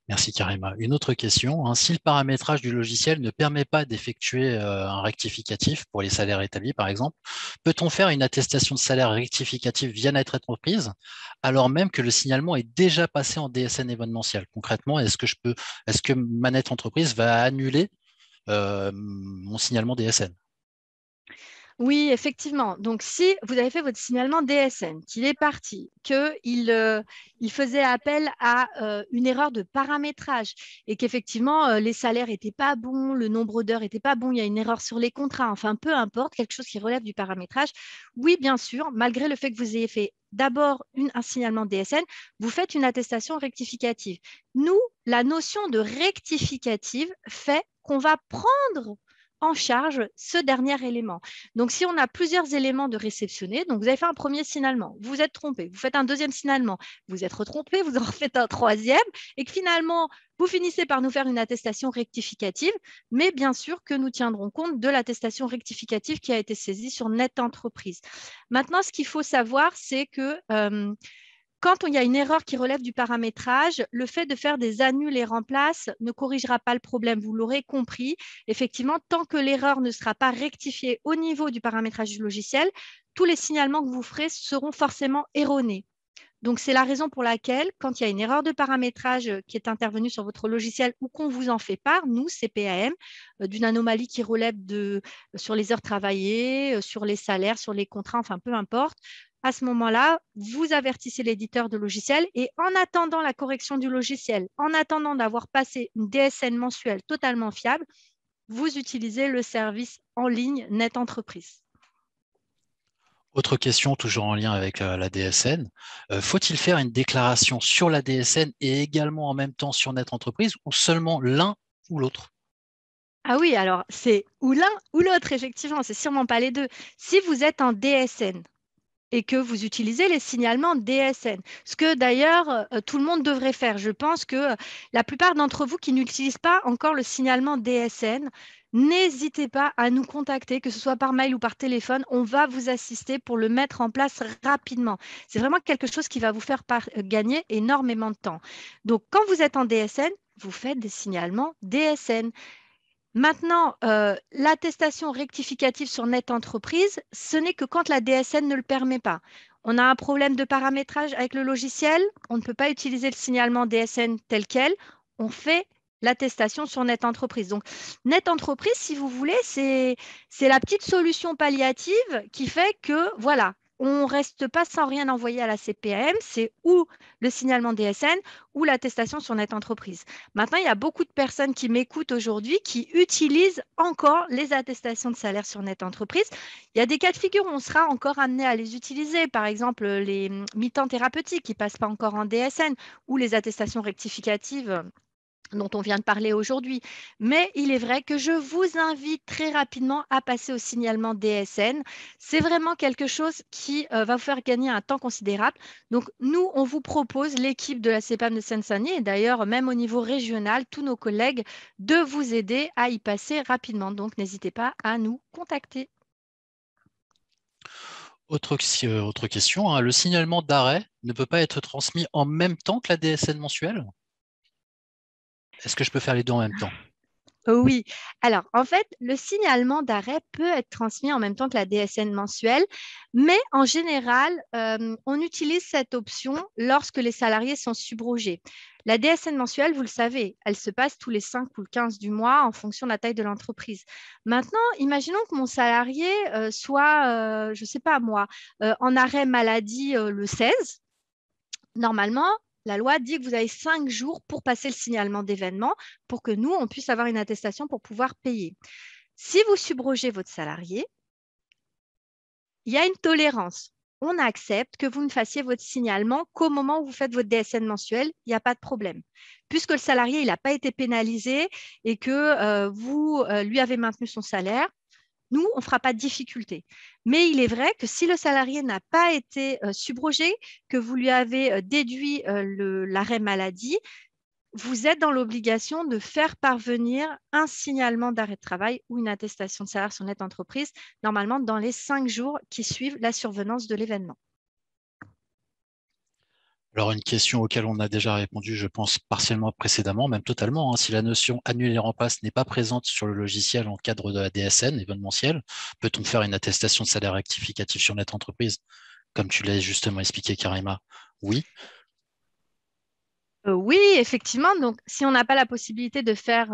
Merci Karima. Une autre question, si le paramétrage du logiciel ne permet pas d'effectuer un rectificatif pour les salaires établis, par exemple, peut-on faire une attestation de salaire rectificatif via Net Entreprise alors même que le signalement est déjà passé en DSN événementiel? Concrètement, est-ce que ma Net Entreprise va annuler mon signalement DSN? Oui, effectivement. Donc, si vous avez fait votre signalement DSN, qu'il est parti, qu'il faisait appel à une erreur de paramétrage et qu'effectivement, les salaires n'étaient pas bons, le nombre d'heures n'était pas bon, il y a une erreur sur les contrats, enfin, peu importe, quelque chose qui relève du paramétrage, oui, bien sûr, malgré le fait que vous ayez fait d'abord un signalement DSN, vous faites une attestation rectificative. Nous, la notion de rectificative fait qu'on va prendre en charge ce dernier élément. Donc, si on a plusieurs éléments de réceptionner, donc vous avez fait un premier signalement, vous êtes trompé, vous faites un deuxième signalement, vous êtes retrompé, vous en refaites un troisième, et que finalement, vous finissez par nous faire une attestation rectificative, mais bien sûr que nous tiendrons compte de l'attestation rectificative qui a été saisie sur Net Entreprise. Maintenant, ce qu'il faut savoir, c'est que quand il y a une erreur qui relève du paramétrage, le fait de faire des annuls et remplaces ne corrigera pas le problème. Vous l'aurez compris. Effectivement, tant que l'erreur ne sera pas rectifiée au niveau du paramétrage du logiciel, tous les signalements que vous ferez seront forcément erronés. Donc, c'est la raison pour laquelle, quand il y a une erreur de paramétrage qui est intervenue sur votre logiciel ou qu'on vous en fait part, nous, CPAM, d'une anomalie qui relève sur les heures travaillées, sur les salaires, sur les contrats, enfin, peu importe, à ce moment-là, vous avertissez l'éditeur de logiciel et en attendant la correction du logiciel, en attendant d'avoir passé une DSN mensuelle totalement fiable, vous utilisez le service en ligne Net Entreprise. Autre question, toujours en lien avec la DSN. Faut-il faire une déclaration sur la DSN et également en même temps sur Net Entreprise ou seulement l'un ou l'autre? Ah oui, alors c'est ou l'un ou l'autre, effectivement, c'est sûrement pas les deux. Si vous êtes en DSN et que vous utilisez les signalements DSN, ce que d'ailleurs tout le monde devrait faire. Je pense que la plupart d'entre vous qui n'utilisent pas encore le signalement DSN, n'hésitez pas à nous contacter, que ce soit par mail ou par téléphone. On va vous assister pour le mettre en place rapidement. C'est vraiment quelque chose qui va vous faire gagner énormément de temps. Donc, quand vous êtes en DSN, vous faites des signalements DSN. Maintenant, l'attestation rectificative sur Net Entreprise, ce n'est que quand la DSN ne le permet pas. On a un problème de paramétrage avec le logiciel, on ne peut pas utiliser le signalement DSN tel quel, on fait l'attestation sur Net Entreprise. Donc, Net Entreprise, si vous voulez, c'est la petite solution palliative qui fait que, voilà, on ne reste pas sans rien envoyer à la CPAM, c'est ou le signalement DSN ou l'attestation sur Net Entreprise. Maintenant, il y a beaucoup de personnes qui m'écoutent aujourd'hui qui utilisent encore les attestations de salaire sur Net Entreprise. Il y a des cas de figure où on sera encore amené à les utiliser, par exemple les mi-temps thérapeutiques qui ne passent pas encore en DSN ou les attestations rectificatives dont on vient de parler aujourd'hui. Mais il est vrai que je vous invite très rapidement à passer au signalement DSN. C'est vraiment quelque chose qui va vous faire gagner un temps considérable. Donc, nous, on vous propose, l'équipe de la CPAM de Seine-Saint-Denis, et d'ailleurs, même au niveau régional, tous nos collègues, de vous aider à y passer rapidement. Donc, n'hésitez pas à nous contacter. Autre question, hein, le signalement d'arrêt ne peut pas être transmis en même temps que la DSN mensuelle? Est-ce que je peux faire les deux en même temps? Oui, alors en fait, le signalement d'arrêt peut être transmis en même temps que la DSN mensuelle, mais en général, on utilise cette option lorsque les salariés sont subrogés. La DSN mensuelle, vous le savez, elle se passe tous les 5 ou le 15 du mois en fonction de la taille de l'entreprise. Maintenant, imaginons que mon salarié soit, je ne sais pas moi, en arrêt maladie le 16. Normalement, la loi dit que vous avez 5 jours pour passer le signalement d'événement pour que nous, on puisse avoir une attestation pour pouvoir payer. Si vous subrogez votre salarié, il y a une tolérance. On accepte que vous ne fassiez votre signalement qu'au moment où vous faites votre DSN mensuel, il n'y a pas de problème. Puisque le salarié n'a pas été pénalisé et que vous lui avez maintenu son salaire, nous, on ne fera pas de difficulté. Mais il est vrai que si le salarié n'a pas été subrogé, que vous lui avez déduit l'arrêt maladie, vous êtes dans l'obligation de faire parvenir un signalement d'arrêt de travail ou une attestation de salaire sur net entreprise, normalement dans les 5 jours qui suivent la survenance de l'événement. Alors, une question auquel on a déjà répondu, je pense, partiellement précédemment, même totalement, hein. Si la notion annule et remplace n'est pas présente sur le logiciel en cadre de la DSN événementielle, peut-on faire une attestation de salaire rectificatif sur net entreprise? Comme tu l'as justement expliqué, Karima. Oui. Oui, effectivement. Donc, si on n'a pas la possibilité de faire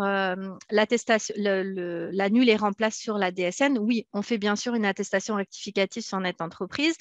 l'attestation, l'annule et remplace sur la DSN, oui, on fait bien sûr une attestation rectificative sur net entreprise.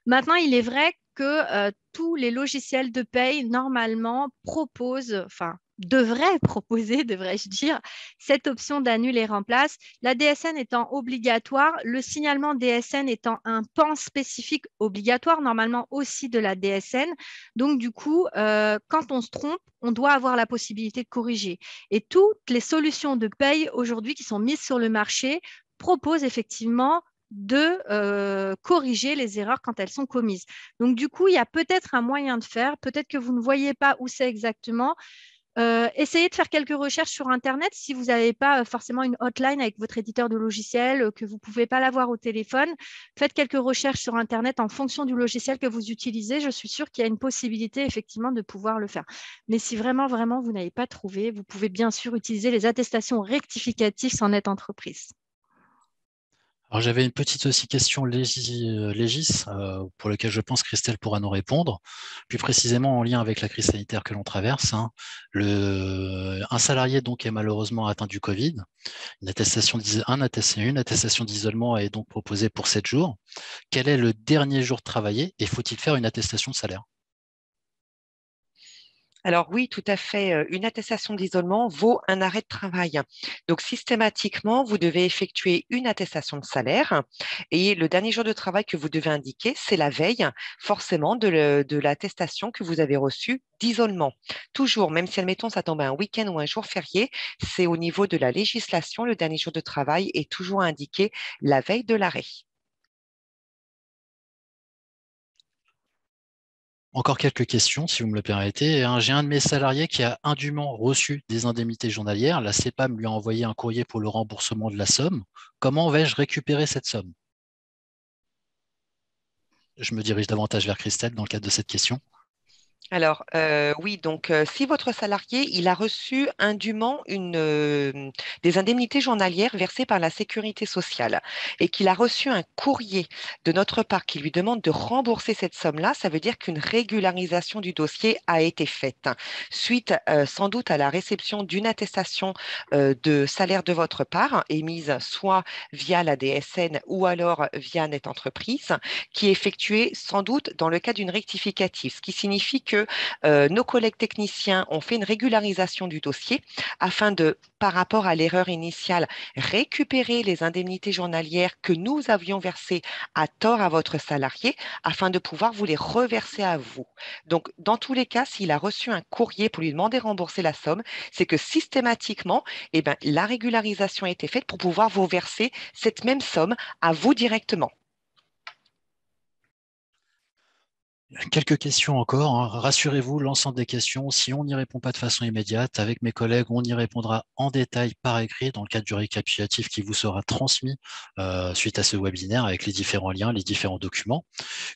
Maintenant, il est vrai que tous les logiciels de paye, normalement, proposent, enfin, devraient proposer, devrais-je dire, cette option d'annule et remplace. La DSN étant obligatoire, le signalement DSN étant un pan spécifique obligatoire, normalement aussi de la DSN. Donc, du coup, quand on se trompe, on doit avoir la possibilité de corriger. Et toutes les solutions de paye aujourd'hui qui sont mises sur le marché proposent effectivement de corriger les erreurs quand elles sont commises. Donc, du coup, il y a peut-être un moyen de faire, peut-être que vous ne voyez pas où c'est exactement. Essayez de faire quelques recherches sur Internet si vous n'avez pas forcément une hotline avec votre éditeur de logiciel, que vous ne pouvez pas l'avoir au téléphone. Faites quelques recherches sur Internet en fonction du logiciel que vous utilisez. Je suis sûre qu'il y a une possibilité effectivement de pouvoir le faire. Mais si vraiment, vraiment, vous n'avez pas trouvé, vous pouvez bien sûr utiliser les attestations rectificatives sans net entreprise. Alors, j'avais une petite aussi question légis, pour laquelle je pense Christelle pourra nous répondre, plus précisément en lien avec la crise sanitaire que l'on traverse, hein. Un salarié donc est malheureusement atteint du Covid. Une attestation d'isolement est donc proposée pour 7 jours. Quel est le dernier jour travaillé et faut-il faire une attestation de salaire? Alors oui, tout à fait. Une attestation d'isolement vaut un arrêt de travail. Donc systématiquement, vous devez effectuer une attestation de salaire et le dernier jour de travail que vous devez indiquer, c'est la veille forcément de l'attestation que vous avez reçue d'isolement. Toujours, même si admettons ça tombe un week-end ou un jour férié, c'est au niveau de la législation, le dernier jour de travail est toujours indiqué la veille de l'arrêt. Encore quelques questions, si vous me le permettez, hein. J'ai un de mes salariés qui a indûment reçu des indemnités journalières. La CEPAM lui a envoyé un courrier pour le remboursement de la somme. Comment vais-je récupérer cette somme? Je me dirige davantage vers Christelle dans le cadre de cette question. Alors, oui, donc si votre salarié, il a reçu indûment des indemnités journalières versées par la Sécurité sociale et qu'il a reçu un courrier de notre part qui lui demande de rembourser cette somme-là, ça veut dire qu'une régularisation du dossier a été faite suite sans doute à la réception d'une attestation de salaire de votre part émise soit via la DSN ou alors via Net Entreprise qui est effectuée sans doute dans le cas d'une rectificative, ce qui signifie que nos collègues techniciens ont fait une régularisation du dossier afin de, par rapport à l'erreur initiale, récupérer les indemnités journalières que nous avions versées à tort à votre salarié afin de pouvoir vous les reverser à vous. Donc, dans tous les cas, s'il a reçu un courrier pour lui demander de rembourser la somme, c'est que systématiquement, eh ben, la régularisation a été faite pour pouvoir vous verser cette même somme à vous directement. Quelques questions encore, hein. Rassurez-vous, l'ensemble des questions, si on n'y répond pas de façon immédiate, avec mes collègues, on y répondra en détail par écrit dans le cadre du récapitulatif qui vous sera transmis suite à ce webinaire avec les différents liens, les différents documents.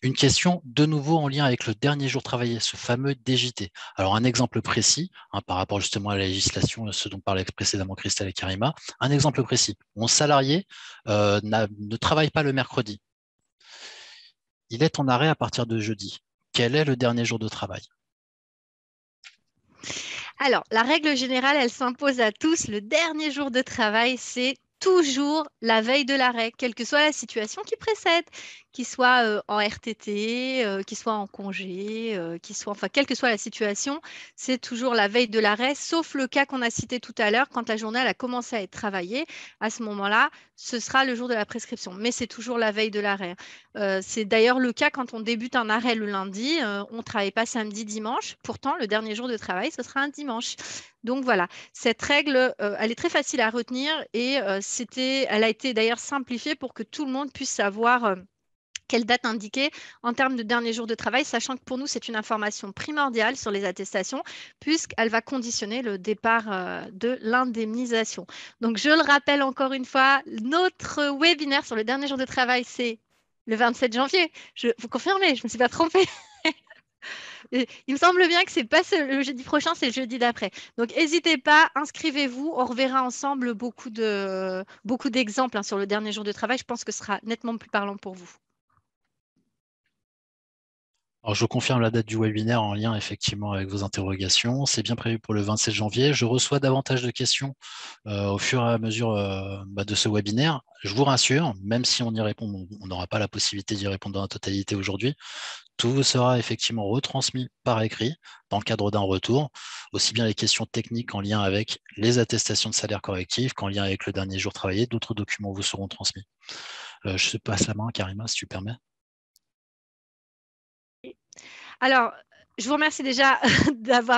Une question de nouveau en lien avec le dernier jour travaillé, ce fameux DJT. Alors un exemple précis, hein, par rapport justement à la législation, ce dont parlaient précédemment Christelle et Karima, un exemple précis. Mon salarié ne travaille pas le mercredi. Il est en arrêt à partir de jeudi. Quel est le dernier jour de travail? Alors, la règle générale, elle s'impose à tous. Le dernier jour de travail, c'est toujours la veille de l'arrêt, quelle que soit la situation qui précède, qu'il soit en RTT, qu'il soit en congé, enfin, quelle que soit la situation, c'est toujours la veille de l'arrêt, sauf le cas qu'on a cité tout à l'heure, quand la journée elle a commencé à être travaillée. À ce moment-là, ce sera le jour de la prescription, mais c'est toujours la veille de l'arrêt. C'est d'ailleurs le cas quand on débute un arrêt le lundi, on ne travaille pas samedi, dimanche. Pourtant, le dernier jour de travail, ce sera un dimanche. Donc voilà, cette règle, elle est très facile à retenir et elle a été d'ailleurs simplifiée pour que tout le monde puisse savoir quelle date indiquer en termes de dernier jour de travail, sachant que pour nous, c'est une information primordiale sur les attestations, puisqu'elle va conditionner le départ de l'indemnisation. Donc, je le rappelle encore une fois, notre webinaire sur le dernier jour de travail, c'est le 27 janvier. Vous confirmez, je ne me suis pas trompée. Il me semble bien que ce n'est pas le jeudi prochain, c'est le jeudi d'après. Donc, n'hésitez pas, inscrivez-vous. On reverra ensemble beaucoup d'exemples sur le dernier jour de travail. Je pense que ce sera nettement plus parlant pour vous. Alors, je confirme la date du webinaire en lien effectivement avec vos interrogations. C'est bien prévu pour le 27 janvier. Je reçois davantage de questions au fur et à mesure de ce webinaire. Je vous rassure, même si on y répond, on n'aura pas la possibilité d'y répondre dans la totalité aujourd'hui. Tout vous sera effectivement retransmis par écrit dans le cadre d'un retour, aussi bien les questions techniques en lien avec les attestations de salaire correctif qu'en lien avec le dernier jour travaillé. D'autres documents vous seront transmis. Je te passe la main, Karima, si tu permets. Alors, je vous remercie déjà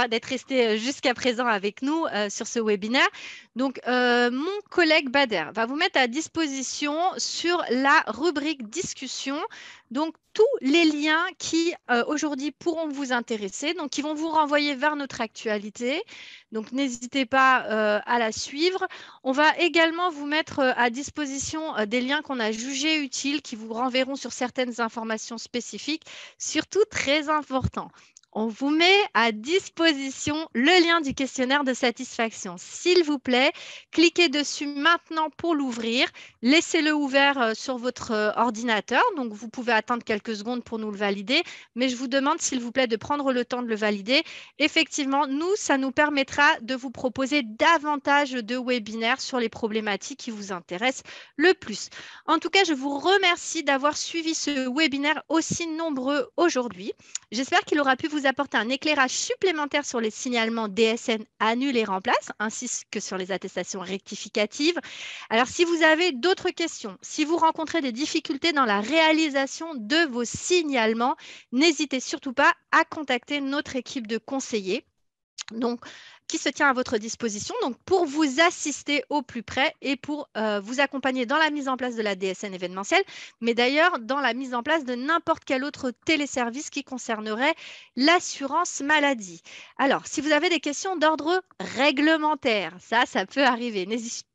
d'être resté jusqu'à présent avec nous sur ce webinaire. Donc, mon collègue Bader va vous mettre à disposition sur la rubrique discussion, donc tous les liens qui aujourd'hui pourront vous intéresser, donc qui vont vous renvoyer vers notre actualité. Donc, n'hésitez pas à la suivre. On va également vous mettre à disposition des liens qu'on a jugés utiles, qui vous renverront sur certaines informations spécifiques, surtout très important. On vous met à disposition le lien du questionnaire de satisfaction. S'il vous plaît, cliquez dessus maintenant pour l'ouvrir. Laissez-le ouvert sur votre ordinateur. Donc, vous pouvez attendre quelques secondes pour nous le valider. Mais je vous demande, s'il vous plaît, de prendre le temps de le valider. Effectivement, nous, ça nous permettra de vous proposer davantage de webinaires sur les problématiques qui vous intéressent le plus. En tout cas, je vous remercie d'avoir suivi ce webinaire aussi nombreux aujourd'hui. J'espère qu'il aura pu vous apporter un éclairage supplémentaire sur les signalements DSN annule et remplace, ainsi que sur les attestations rectificatives. Alors, si vous avez d'autres questions, si vous rencontrez des difficultés dans la réalisation de vos signalements, n'hésitez surtout pas à contacter notre équipe de conseillers. Donc, qui se tient à votre disposition donc pour vous assister au plus près et pour vous accompagner dans la mise en place de la DSN événementielle, mais d'ailleurs dans la mise en place de n'importe quel autre téléservice qui concernerait l'assurance maladie. Alors, si vous avez des questions d'ordre réglementaire, ça peut arriver.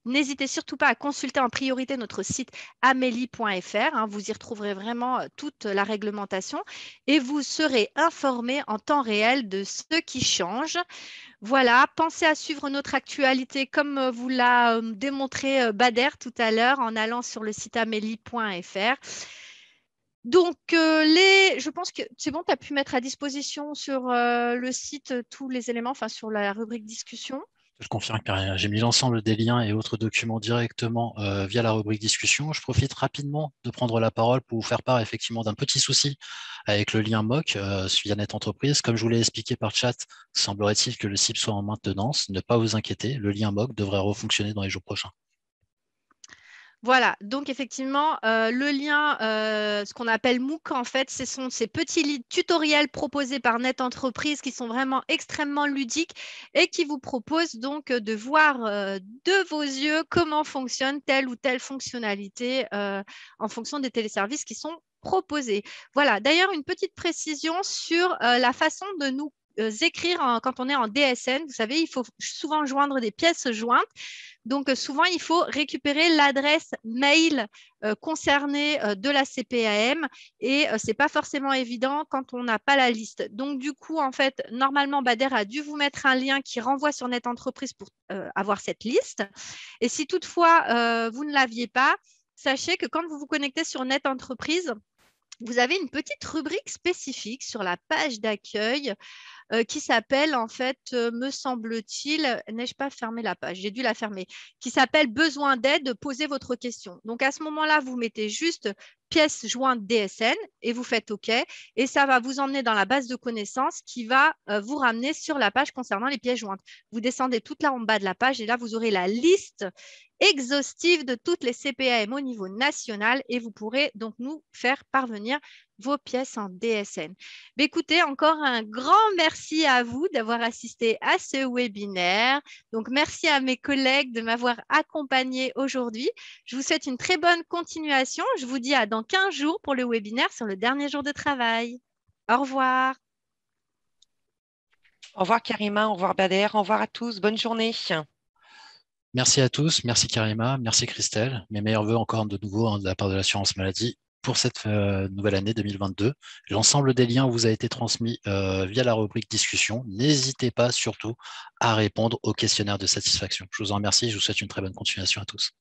N'hésitez surtout pas à consulter en priorité notre site amélie.fr. Vous y retrouverez vraiment toute la réglementation et vous serez informé en temps réel de ce qui change. Voilà, pensez à suivre notre actualité comme vous l'a démontré Bader tout à l'heure en allant sur le site amélie.fr. Donc, je pense que c'est bon, tu as pu mettre à disposition sur le site tous les éléments, enfin sur la rubrique discussion. Je confirme que j'ai mis l'ensemble des liens et autres documents directement via la rubrique discussion. Je profite rapidement de prendre la parole pour vous faire part effectivement d'un petit souci avec le lien MOC via Net Entreprise. Comme je vous l'ai expliqué par chat, semblerait-il que le site soit en maintenance. Ne pas vous inquiéter, le lien MOC devrait refonctionner dans les jours prochains. Voilà, donc effectivement, le lien, ce qu'on appelle MOOC, en fait, ce sont ces petits tutoriels proposés par Net Entreprise qui sont vraiment extrêmement ludiques et qui vous proposent donc de voir de vos yeux comment fonctionne telle ou telle fonctionnalité en fonction des téléservices qui sont proposer. Voilà, d'ailleurs, une petite précision sur la façon de nous écrire quand on est en DSN. Vous savez, il faut souvent joindre des pièces jointes. Donc, souvent, il faut récupérer l'adresse mail concernée de la CPAM et ce n'est pas forcément évident quand on n'a pas la liste. Donc, du coup, en fait, normalement, Bader a dû vous mettre un lien qui renvoie sur Net Entreprise pour avoir cette liste. Et si toutefois, vous ne l'aviez pas, sachez que quand vous vous connectez sur Net Entreprise, vous avez une petite rubrique spécifique sur la page d'accueil qui s'appelle, en fait, me semble-t-il, n'ai-je pas fermé la page? J'ai dû la fermer, qui s'appelle Besoin d'aide, posez votre question. Donc, à ce moment-là, vous mettez juste pièce jointe DSN et vous faites OK. Et ça va vous emmener dans la base de connaissances qui va vous ramener sur la page concernant les pièces jointes. Vous descendez tout là en bas de la page et là, vous aurez la liste exhaustive de toutes les CPAM au niveau national et vous pourrez donc nous faire parvenir vos pièces en DSN. Mais écoutez, encore un grand merci à vous d'avoir assisté à ce webinaire. Donc, merci à mes collègues de m'avoir accompagné aujourd'hui. Je vous souhaite une très bonne continuation. Je vous dis à dans 15 jours pour le webinaire sur le dernier jour de travail. Au revoir. Au revoir Karima, au revoir Bader, au revoir à tous, bonne journée. Merci à tous, merci Karima, merci Christelle. Mes meilleurs voeux encore de nouveau de la part de l'assurance maladie pour cette nouvelle année 2022. L'ensemble des liens vous a été transmis via la rubrique discussion. N'hésitez pas surtout à répondre au questionnaire de satisfaction. Je vous en remercie, je vous souhaite une très bonne continuation à tous.